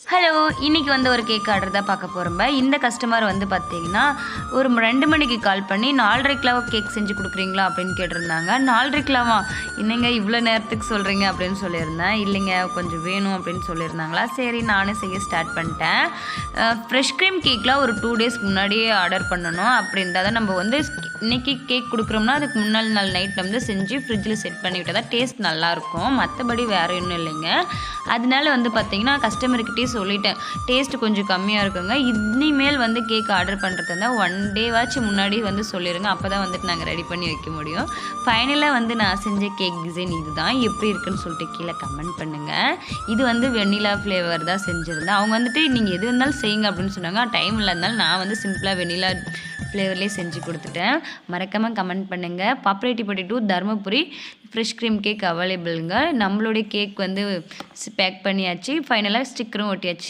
Hello! இன்னைக்கு வந்து ஒரு கேக் ஆர்டர் தான் பார்க்க போறோம்ப. இந்த கஸ்டமர் வந்து பார்த்தீங்கன்னா, ஒரு 2 மணிக்கு கால் பண்ணி 4:30க்குலாம் கேக் செஞ்சு குடுக்குறீங்களா? அப்படின்னு கேட்டிருந்தாங்க. 4:30க்குலாமா? என்னங்க இவ்வளோ நேரத்துக்கு சொல்றீங்க? அப்படின்னு சொல்லியிருந்தேன். இல்லைங்க கொஞ்சம் வேணும் அப்படின்னு சொல்லியிருந்தாங்களா, சரி நானே செய்ய ஸ்டார்ட் பண்ணிட்டேன். ஃப்ரெஷ் க்ரீம் கேக்லாம் ஒரு 2 டேஸ் முன்னாடியே ஆர்டர் பண்ணணும். அப்படி இருந்தா தான் நம்ம வந்து இன்னைக்கு கேக் குடுக்குறோம்னா, அதுக்கு முன்னாள் நாள் நைட் வந்து செஞ்சு ஃப்ரிட்ஜில் செட் பண்ணி விட்டா தான் டேஸ்ட் நல்லாயிருக்கும். மத்தபடி வேற ஒண்ணும் இல்லைங்க. அதனால வந்து பார்த்தீங்கன்னா, கஸ்டமர்கிட்டயே சொல்லிட்டேன். டேஸ்ட் கொஞ்சம் கம்மியா இருக்குங்க. இனிமேல் வந்து கேக் ஆர்டர் பண்றதா இருந்தா 1 டேவாச்சும் முன்னாடி வந்து சொல்லிருங்க. அப்பதான் வந்துட்டு நாங்க ரெடி பண்ணி வைக்க முடியும். ஃபைனலா வந்து நான் செஞ்ச கேக் டிசைன் இதுதான். எப்படி இருக்குன்னு சொல்லிட்டு கீழ கமெண்ட் பண்ணுங்க. இது வந்து வெண்ணிலா ஃப்ளேவர் தான் செஞ்சிருந்தேன். அவங்க வந்துட்டு நீங்க எது இருந்தாலும் செய்யுங்க அப்படின்னு சொன்னாங்க. டைம் இல்லாதனால நான் வந்து சிம்பிளா வெண்ணிலா ஃப்ளேவர்லேயே செஞ்சு குடுத்துட்டேன். மறக்காம கமெண்ட் பண்ணுங்க. Pappireddipatti to Dharmapuri fresh cream cake அவைலபிள்ங்க. நம்மளுடைய கேக் வந்து பேக் பண்ணியாச்சு. ஃபைனலா ஸ்டிக்கரும் ஒட்டியாச்சு.